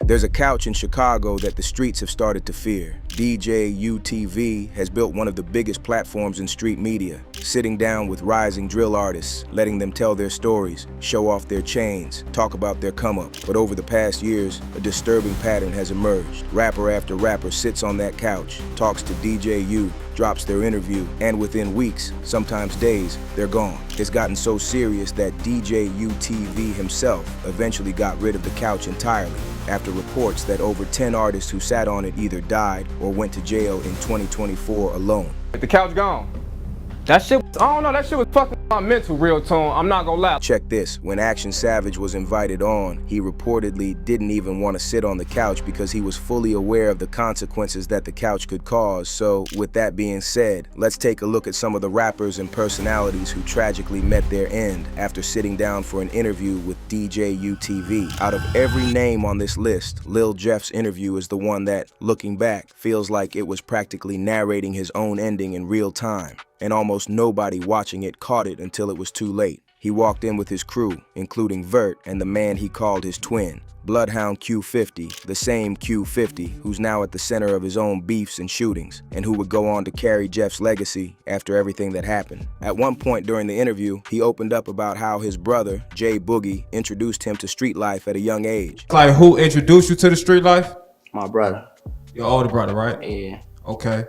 There's a couch in Chicago that the streets have started to fear. DJUTV has built one of the biggest platforms in street media, sitting down with rising drill artists, letting them tell their stories, show off their chains, talk about their come-up. But over the past years, a disturbing pattern has emerged. Rapper after rapper sits on that couch, talks to DJU, drops their interview, and within weeks, sometimes days, they're gone. It's gotten so serious that DJUTV himself eventually got rid of the couch entirely after reports that over 10 artists who sat on it either died or went to jail in 2024 alone. The couch gone. That shit, I don't know, that shit was fucking my mental, real tone. I'm not gonna lie. Check this, when Action Savage was invited on, he reportedly didn't even want to sit on the couch because he was fully aware of the consequences that the couch could cause. So with that being said, let's take a look at some of the rappers and personalities who tragically met their end after sitting down for an interview with DJUTV. Out of every name on this list, Lil Jeff's interview is the one that, looking back, feels like it was practically narrating his own ending in real time. And almost nobody watching it caught it until it was too late. He walked in with his crew, including Vert and the man he called his twin, Bloodhound Q50, the same Q50 who's now at the center of his own beefs and shootings, and who would go on to carry Jeff's legacy after everything that happened. At one point during the interview, he opened up about how his brother, Jay Boogie, introduced him to street life at a young age. Like, who introduced you to the street life? My brother. Your older brother, right? Yeah. Okay.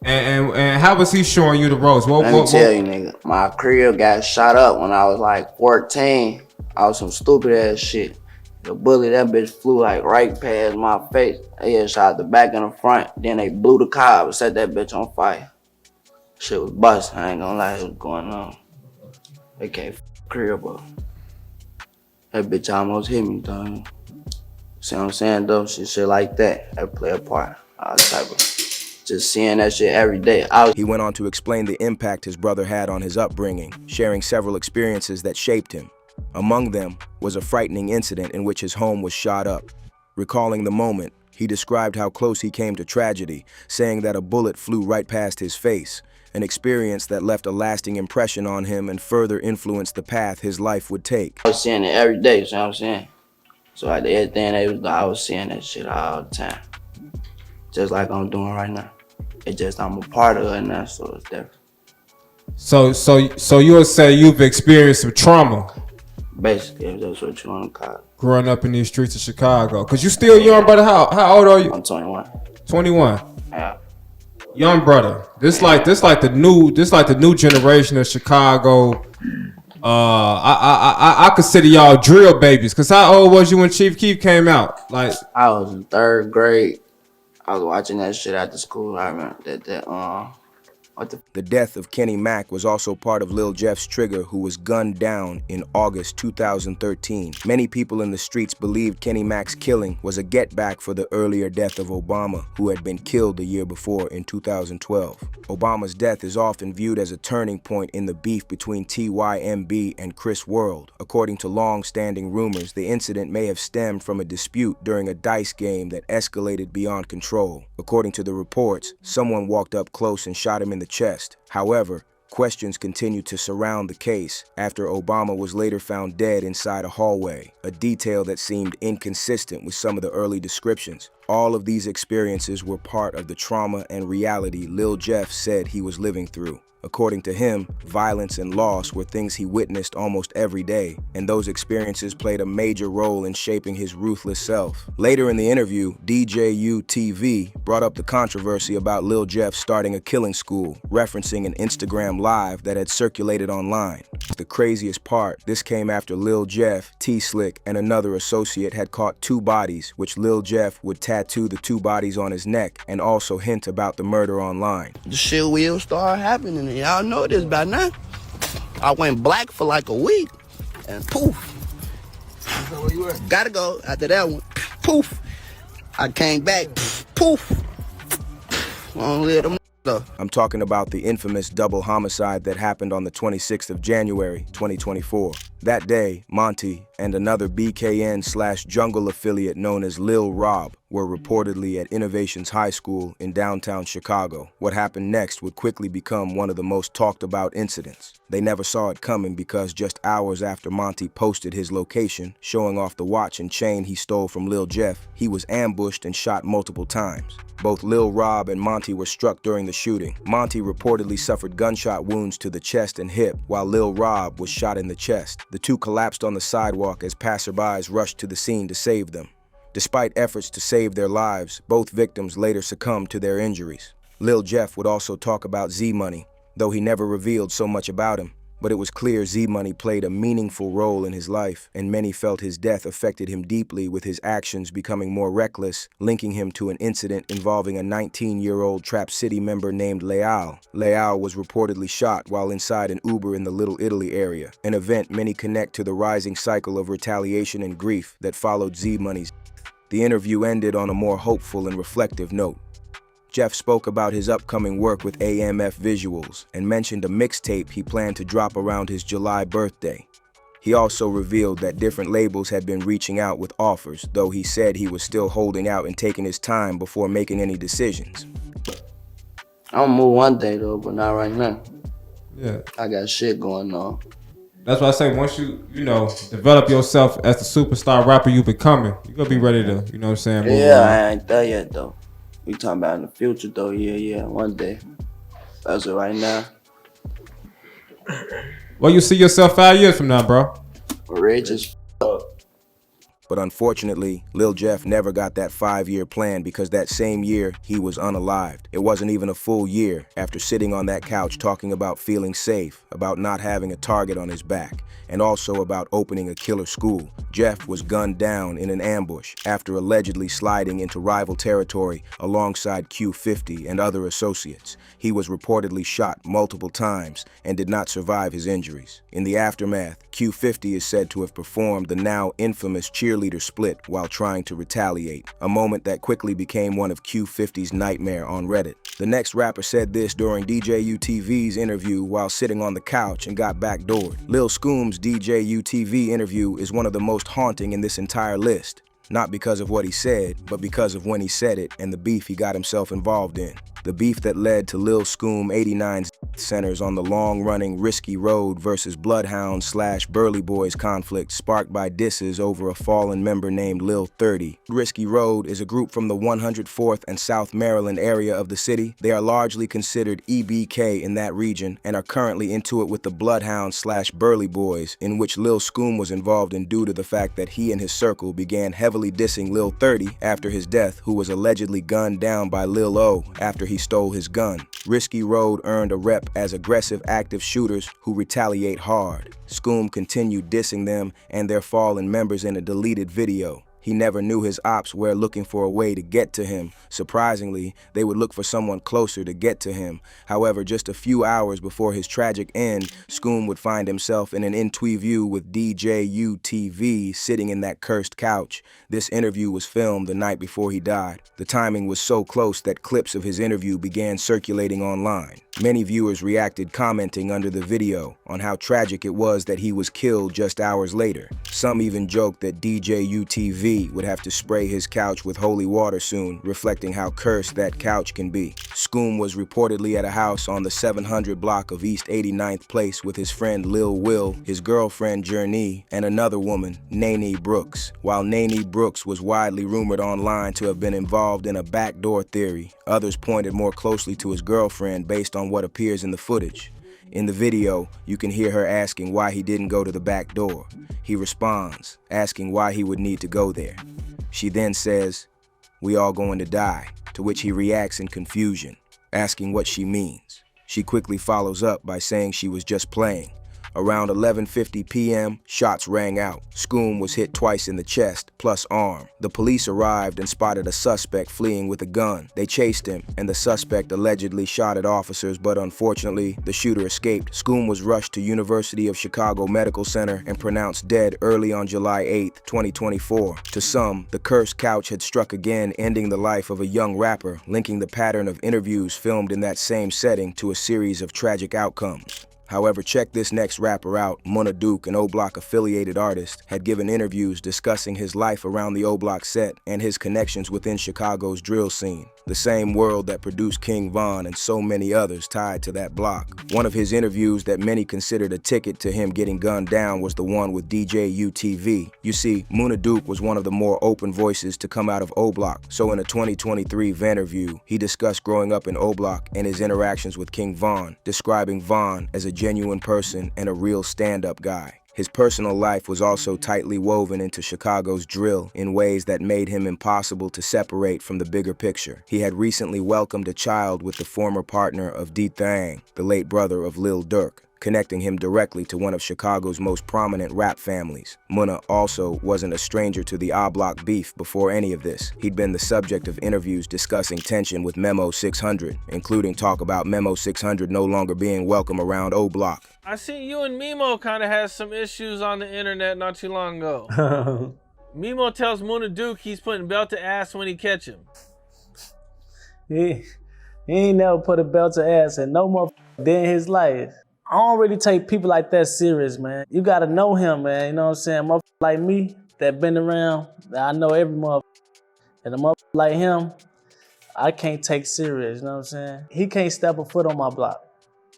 And how was he showing you the ropes? Let me tell you, nigga, my crib got shot up when I was like 14. I was some stupid ass shit. The bullet, that bitch flew like right past my face. They had shot the back and the front. Then they blew the car and set that bitch on fire. Shit was busting. I ain't gonna lie, it was going on. They can't f crib up. That bitch almost hit me, dog. See what I'm saying, though? Shit like that. That play a part. All type of. Just seeing that shit every day. He went on to explain the impact his brother had on his upbringing, sharing several experiences that shaped him. Among them was a frightening incident in which his home was shot up. Recalling the moment, he described how close he came to tragedy, saying that a bullet flew right past his face, an experience that left a lasting impression on him and further influenced the path his life would take. I was seeing it every day, you know what I'm saying? So like everything I was seeing that shit all the time. Just like I'm doing right now. It's just I'm a part of it now, so it's different. So you would say you've experienced some trauma? Basically, if that's what you want to call it. Growing up in these streets of Chicago. Cause you still young, brother. How old are you? I'm 21. 21. Yeah. Young brother. This like the new generation of Chicago. I consider y'all drill babies. Cause how old was you when Chief Keef came out? Like I was in 3rd grade. I was watching that shit after school. I remember The death of Kenny Mack was also part of Lil Jeff's trigger, who was gunned down in August 2013. Many people in the streets believed Kenny Mack's killing was a get-back for the earlier death of Obama, who had been killed the year before in 2012. Obama's death is often viewed as a turning point in the beef between TYMB and Chris World. According to long-standing rumors, the incident may have stemmed from a dispute during a dice game that escalated beyond control. According to the reports, someone walked up close and shot him in the chest. However, questions continued to surround the case after Obama was later found dead inside a hallway, a detail that seemed inconsistent with some of the early descriptions. All of these experiences were part of the trauma and reality Lil Jeff said he was living through. According to him, violence and loss were things he witnessed almost every day, and those experiences played a major role in shaping his ruthless self. Later in the interview, DJUTV brought up the controversy about Lil Jeff starting a killing school, referencing an Instagram Live that had circulated online. The craziest part, this came after Lil Jeff, T-Slick, and another associate had caught 2 bodies, which Lil Jeff would tattoo the 2 bodies on his neck and also hint about the murder online. The shit will start happening. Y'all know this by now. I went black for like a week, and poof. Where you at? Gotta go. After that one, poof. I came back, poof. Only them. I'm talking about the infamous double homicide that happened on the 26th of January, 2024. That day, Monty, and another BKN/Jungle affiliate known as Lil Rob were reportedly at Innovations High School in downtown Chicago. What happened next would quickly become one of the most talked about incidents. They never saw it coming because just hours after Monty posted his location, showing off the watch and chain he stole from Lil Jeff, he was ambushed and shot multiple times. Both Lil Rob and Monty were struck during the shooting. Monty reportedly suffered gunshot wounds to the chest and hip, while Lil Rob was shot in the chest. The two collapsed on the sidewalk as passerbys rushed to the scene to save them. Despite efforts to save their lives, both victims later succumbed to their injuries. Lil Jeff would also talk about Z-Money, though he never revealed so much about him. But it was clear Z-Money played a meaningful role in his life, and many felt his death affected him deeply, with his actions becoming more reckless, linking him to an incident involving a 19-year-old Trap City member named Leal. Leal was reportedly shot while inside an Uber in the Little Italy area, an event many connect to the rising cycle of retaliation and grief that followed Z-Money's death. The interview ended on a more hopeful and reflective note. Jeff spoke about his upcoming work with AMF Visuals and mentioned a mixtape he planned to drop around his July birthday. He also revealed that different labels had been reaching out with offers, though he said he was still holding out and taking his time before making any decisions. I'm gonna move one day though, but not right now. Yeah. I got shit going on. That's why I say once you develop yourself as the superstar rapper you becoming, you're gonna be ready to, you know what I'm saying? Yeah, I ain't there yet though. We talking about in the future though, yeah, one day. As of right now. Well, you see yourself 5 years from now, bro? Rich as fuck. But unfortunately, Lil Jeff never got that 5-year plan because that same year, he was unalived. It wasn't even a full year after sitting on that couch talking about feeling safe, about not having a target on his back, and also about opening a killer school. Jeff was gunned down in an ambush after allegedly sliding into rival territory alongside Q50 and other associates. He was reportedly shot multiple times and did not survive his injuries. In the aftermath, Q50 is said to have performed the now infamous cheerleader split while trying to retaliate, a moment that quickly became one of Q50's nightmare on Reddit. The next rapper said this during DJUTV's interview while sitting on the couch and got backdoored. Lil Scoom's DJUTV interview is one of the most haunting in this entire list. Not because of what he said, but because of when he said it and the beef he got himself involved in. The beef that led to Lil Scoom 89's centers on the long-running Risky Road versus Bloodhound/Burly Boys conflict sparked by disses over a fallen member named Lil 30. Risky Road is a group from the 104th and South Maryland area of the city. They are largely considered EBK in that region and are currently into it with the Bloodhound/Burly Boys, in which Lil Scoom was involved in due to the fact that he and his circle began heavily dissing Lil 30 after his death, who was allegedly gunned down by Lil O after he stole his gun. Risky Road earned a rep as aggressive active shooters who retaliate hard. Scoom continued dissing them and their fallen members in a deleted video. He never knew his ops were looking for a way to get to him. Surprisingly, they would look for someone closer to get to him. However, just a few hours before his tragic end, Scoom would find himself in an interview with DJUTV sitting in that cursed couch. This interview was filmed the night before he died. The timing was so close that clips of his interview began circulating online. Many viewers reacted, commenting under the video on how tragic it was that he was killed just hours later. Some even joked that DJUTV would have to spray his couch with holy water soon, reflecting how cursed that couch can be. Scoom was reportedly at a house on the 700 block of East 89th Place with his friend Lil Will, his girlfriend Journey, and another woman, Nene Brooks. While Nene Brooks was widely rumored online to have been involved in a backdoor theory, others pointed more closely to his girlfriend based on what appears in the footage. In the video, you can hear her asking why he didn't go to the back door. He responds, asking why he would need to go there. She then says, "We all going to die," to which he reacts in confusion, asking what she means. She quickly follows up by saying she was just playing. Around 11:50 p.m., shots rang out. Scoom was hit twice in the chest, plus arm. The police arrived and spotted a suspect fleeing with a gun. They chased him, and the suspect allegedly shot at officers, but unfortunately, the shooter escaped. Scoom was rushed to University of Chicago Medical Center and pronounced dead early on July 8, 2024. To some, the cursed couch had struck again, ending the life of a young rapper, linking the pattern of interviews filmed in that same setting to a series of tragic outcomes. However, check this next rapper out. Munna Duke, an O-Block affiliated artist, had given interviews discussing his life around the O-Block set and his connections within Chicago's drill scene, the same world that produced King Von and so many others tied to that block. One of his interviews that many considered a ticket to him getting gunned down was the one with DJUTV. You see, Munna Duke was one of the more open voices to come out of O-Block, so in a 2023 Vanterview, he discussed growing up in O-Block and his interactions with King Von, describing Von as a genuine person and a real stand-up guy. His personal life was also tightly woven into Chicago's drill in ways that made him impossible to separate from the bigger picture. He had recently welcomed a child with the former partner of D-Thang, the late brother of Lil Durk, connecting him directly to one of Chicago's most prominent rap families. Munna also wasn't a stranger to the O-Block beef before any of this. He'd been the subject of interviews discussing tension with Memo 600, including talk about Memo 600 no longer being welcome around O-Block. I see you and Memo kind of had some issues on the internet not too long ago. Memo tells Munna Duke he's putting belt to ass when he catch him. He ain't never put a belt to ass in no motherfucker day in his life. I don't really take people like that serious, man. You gotta know him, man. You know what I'm saying? Motherfucker like me that been around, I know every motherfucker. And a motherfucker like him, I can't take serious, you know what I'm saying? He can't step a foot on my block.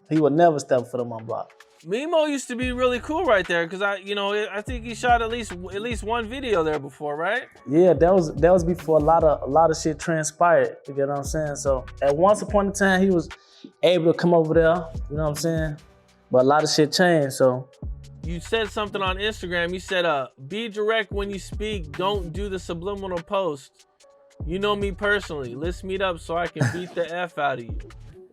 He would never step a foot on my block. Memo used to be really cool right there, cause I think he shot at least one video there before, right? Yeah, that was before a lot of shit transpired. You get what I'm saying? So at once upon a time, he was able to come over there. You know what I'm saying? But a lot of shit changed. So you said something on Instagram. You said, "Be direct when you speak. Don't do the subliminal post. You know me personally. Let's meet up so I can beat the F out of you."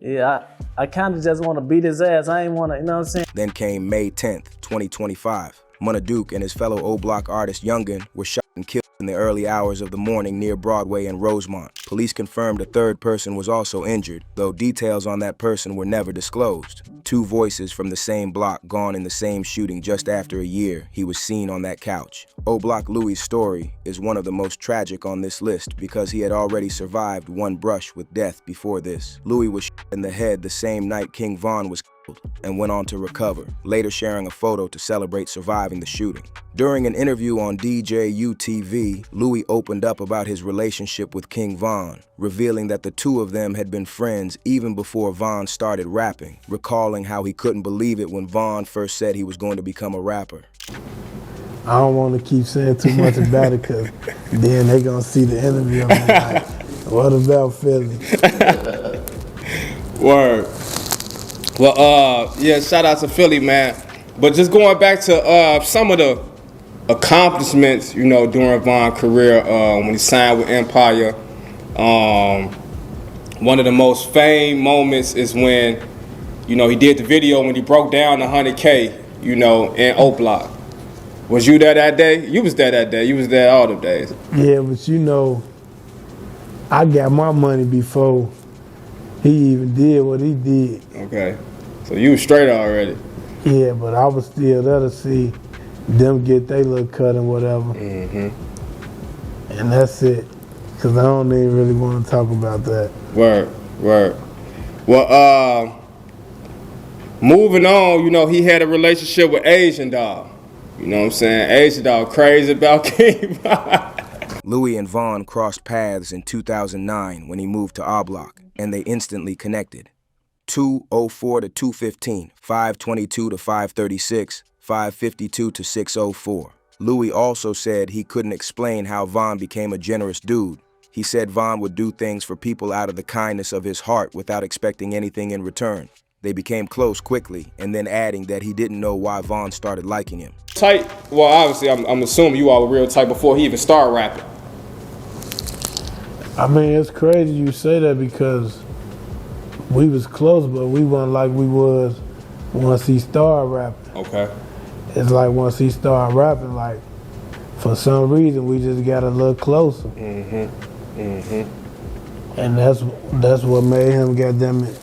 Yeah, I kind of just want to beat his ass. I ain't want to, you know what I'm saying? Then came May 10th, 2025. Munna Duke and his fellow O-Block artist Youngin were shot and killed in the early hours of the morning near Broadway and Rosemont. Police confirmed a third person was also injured, though details on that person were never disclosed. Two voices from the same block gone in the same shooting just after a year he was seen on that couch. O-Block Louie's story is one of the most tragic on this list because he had already survived one brush with death before this. Louie was shot in the head the same night King Von was killed and went on to recover, later sharing a photo to celebrate surviving the shooting. During an interview on DJUTV, Louie opened up about his relationship with King Von, revealing that the two of them had been friends even before Von started rapping, recalling how he couldn't believe it when Von first said he was going to become a rapper. I don't want to keep saying too much about it because then they gonna see the interview and be like, what about Philly? Word. Well, yeah, shout out to Philly, man. But just going back to some of the accomplishments, during Von's career, when he signed with Empire, one of the most famed moments is when, he did the video when he broke down the 100K, in O-Block. Was you there that day? You was there that day. You was there all the days. Yeah, but I got my money before he even did what he did. Okay. So you was straight already. Yeah, but I was still there to see them get their little cut and whatever. Mm-hmm. And that's it. Because I don't even really want to talk about that. Word. Well, moving on, he had a relationship with Asian Dog. You know what I'm saying? Asian Dog crazy about King Von. Louie and Von crossed paths in 2009 when he moved to O-Block, and they instantly connected. 204 to 215, 522 to 536, 552 to 604. Louie also said he couldn't explain how Von became a generous dude. He said Von would do things for people out of the kindness of his heart without expecting anything in return. They became close quickly, and then adding that he didn't know why Von started liking him. Tight? Well, obviously, I'm assuming you all were real tight before he even started rapping. I mean, it's crazy you say that because we was close, but we weren't like we was once he started rapping. Okay. It's like once he started rapping, like, for some reason, we just got a little closer. Mm-hmm. Mm-hmm. And that's what made him, goddamn it,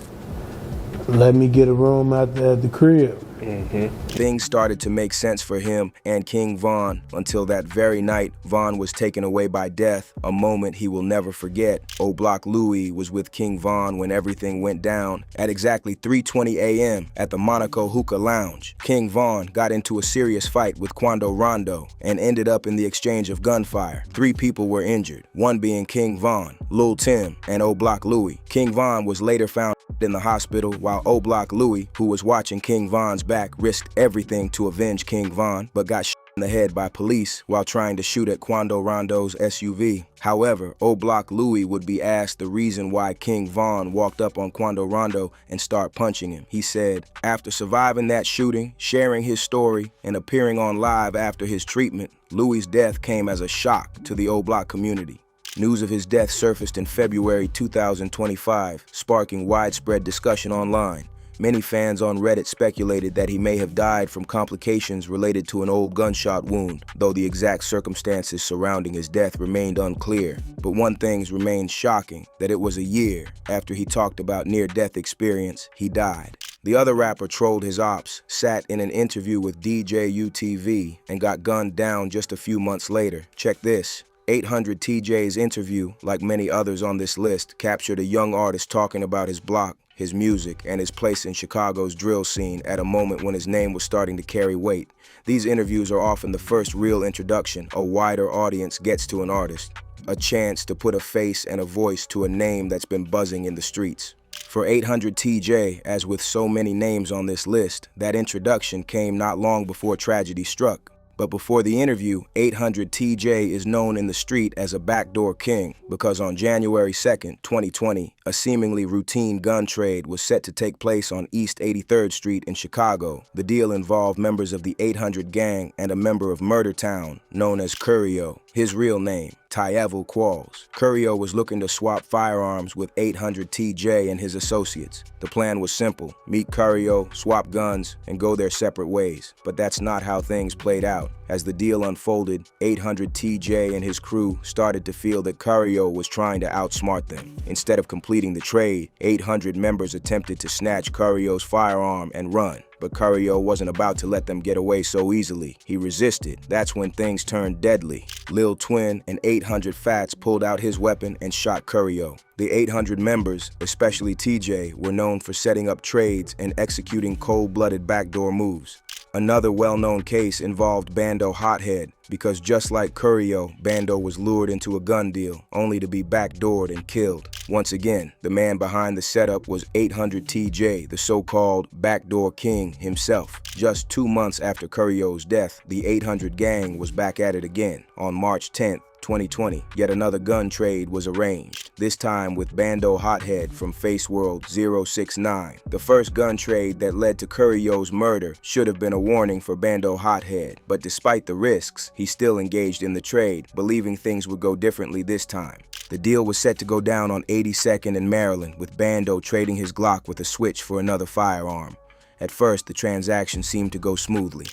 let me get a room out there at the crib. Things started to make sense for him and King Von until that very night Von was taken away by death, a moment he will never forget. O-Block Louie was with King Von when everything went down. At exactly 3:20 a.m. at the Monaco Hookah Lounge, King Von got into a serious fight with Quando Rondo and ended up in the exchange of gunfire. 3 people were injured, one being King Von, Lil Tim, and O-Block Louie. King Von was later found in the hospital, while O-Block Louie, who was watching King Von's back, risked everything to avenge King Von, but got shot in the head by police while trying to shoot at Quando Rondo's SUV. However, O-Block Louie would be asked the reason why King Von walked up on Quando Rondo and started punching him. He said, after surviving that shooting, sharing his story, and appearing on live after his treatment, Louie's death came as a shock to the O-Block community. News of his death surfaced in February 2025, sparking widespread discussion online. Many fans on Reddit speculated that he may have died from complications related to an old gunshot wound, though the exact circumstances surrounding his death remained unclear. But one thing remained shocking, that it was a year after he talked about near-death experience, he died. The other rapper trolled his ops, sat in an interview with DJUTV, and got gunned down just a few months later. Check this. 800 TJ's interview, like many others on this list, captured a young artist talking about his block, his music, and his place in Chicago's drill scene at a moment when his name was starting to carry weight. These interviews are often the first real introduction a wider audience gets to an artist, a chance to put a face and a voice to a name that's been buzzing in the streets. For 800 TJ, as with so many names on this list, that introduction came not long before tragedy struck. But before the interview, 800 TJ is known in the street as a backdoor king because on January 2nd, 2020, a seemingly routine gun trade was set to take place on East 83rd Street in Chicago. The deal involved members of the 800 gang and a member of Murder Town known as Curio, his real name, Tyevel Qualls. Curio was looking to swap firearms with 800 TJ and his associates. The plan was simple: meet Curio, swap guns, and go their separate ways. But that's not how things played out. As the deal unfolded, 800 TJ and his crew started to feel that Curio was trying to outsmart them. Instead of completing the trade, 800 members attempted to snatch Curio's firearm and run. But Curio wasn't about to let them get away so easily. He resisted. That's when things turned deadly. Lil Twin and 800 Fats pulled out his weapon and shot Curio. The 800 members, especially TJ, were known for setting up trades and executing cold-blooded backdoor moves. Another well-known case involved Bando Hothead, because just like Curio, Bando was lured into a gun deal, only to be backdoored and killed. Once again, the man behind the setup was 800 TJ, the so-called backdoor king himself. Just 2 months after Curio's death, the 800 gang was back at it again. On March 10th, 2020, yet another gun trade was arranged, this time with Bando Hothead from Face World 069. The first gun trade that led to Curio's murder should have been a warning for Bando Hothead, but despite the risks, he still engaged in the trade, believing things would go differently this time. The deal was set to go down on 82nd and Maryland, with Bando trading his Glock with a switch for another firearm. At first, the transaction seemed to go smoothly.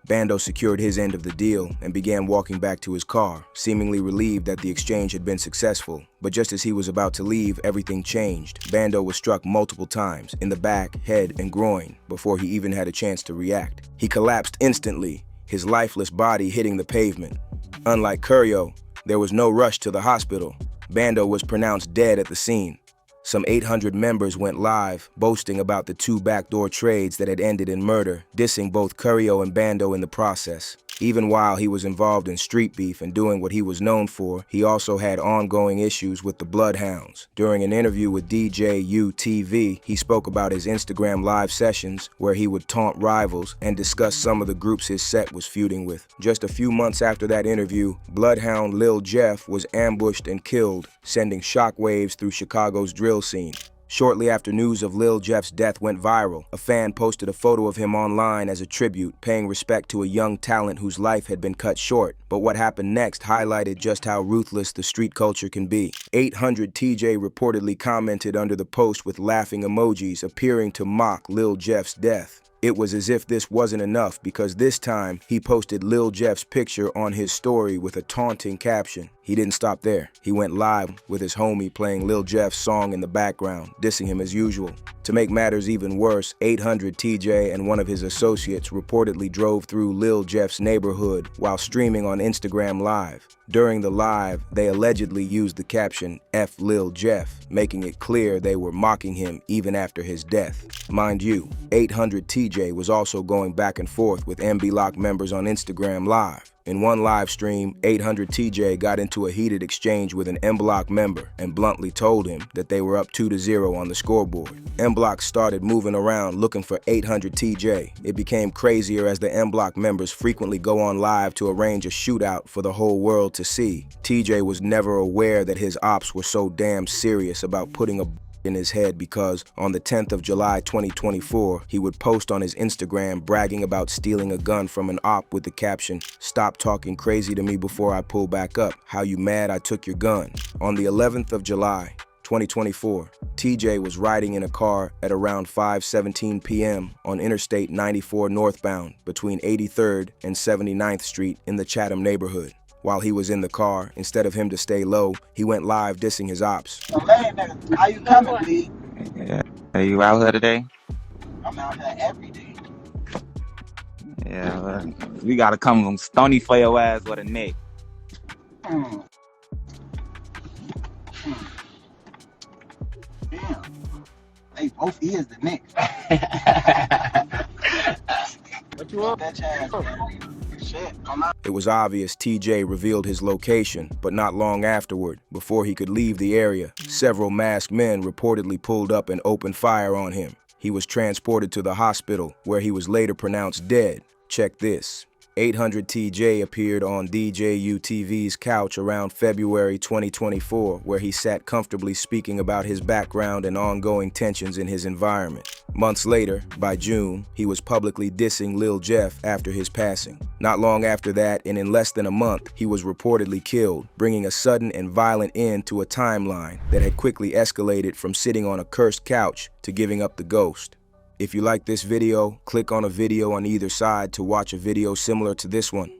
Bando secured his end of the deal and began walking back to his car, seemingly relieved that the exchange had been successful. But just as he was about to leave, everything changed. Bando was struck multiple times, in the back, head, and groin, before he even had a chance to react. He collapsed instantly, his lifeless body hitting the pavement. Unlike Curio, there was no rush to the hospital. Bando was pronounced dead at the scene. Some 800 members went live, boasting about the 2 backdoor trades that had ended in murder, dissing both Curio and Bando in the process. Even while he was involved in street beef and doing what he was known for, he also had ongoing issues with the Bloodhounds. During an interview with DJUTV, he spoke about his Instagram live sessions where he would taunt rivals and discuss some of the groups his set was feuding with. Just a few months after that interview, Bloodhound Lil Jeff was ambushed and killed, sending shockwaves through Chicago's drill scene. Shortly after news of Lil Jeff's death went viral, a fan posted a photo of him online as a tribute, paying respect to a young talent whose life had been cut short. But what happened next highlighted just how ruthless the street culture can be. 800 TJ reportedly commented under the post with laughing emojis, appearing to mock Lil Jeff's death. It was as if this wasn't enough, because this time he posted Lil Jeff's picture on his story with a taunting caption. He didn't stop there. He went live with his homie playing Lil Jeff's song in the background, dissing him as usual. To make matters even worse, 800 TJ and one of his associates reportedly drove through Lil Jeff's neighborhood while streaming on Instagram Live. During the live, they allegedly used the caption F Lil Jeff, making it clear they were mocking him even after his death. Mind you, 800 TJ was also going back and forth with O-Block members on Instagram Live. In one live stream, 800 TJ got into a heated exchange with an O-Block member and bluntly told him that they were up 2-0 on the scoreboard. O-Block started moving around looking for 800 TJ. It became crazier as the O-Block members frequently go on live to arrange a shootout for the whole world to see. TJ was never aware that his ops were so damn serious about putting a in his head because on the 10th of July 2024, he would post on his Instagram bragging about stealing a gun from an op with the caption, "Stop talking crazy to me before I pull back up. How you mad I took your gun?" On the 11th of July 2024, TJ was riding in a car at around 5:17 p.m. on Interstate 94 northbound between 83rd and 79th Street in the Chatham neighborhood. While he was in the car, instead of him to stay low, he went live dissing his ops. Man, how you coming, D? Yeah. Are you out here today? I'm out here every day. Yeah, well, we gotta come from stony for your ass with a neck. Damn. They both is the next. What you want? Shit, I'm out. It was obvious TJ revealed his location, but not long afterward, before he could leave the area, several masked men reportedly pulled up and opened fire on him. He was transported to the hospital, where he was later pronounced dead. Check this. 800 TJ appeared on DJUTV's couch around February 2024, where he sat comfortably speaking about his background and ongoing tensions in his environment. Months later, by June, he was publicly dissing Lil Jeff after his passing. Not long after that, and in less than a month, he was reportedly killed, bringing a sudden and violent end to a timeline that had quickly escalated from sitting on a cursed couch to giving up the ghost. If you like this video, click on a video on either side to watch a video similar to this one.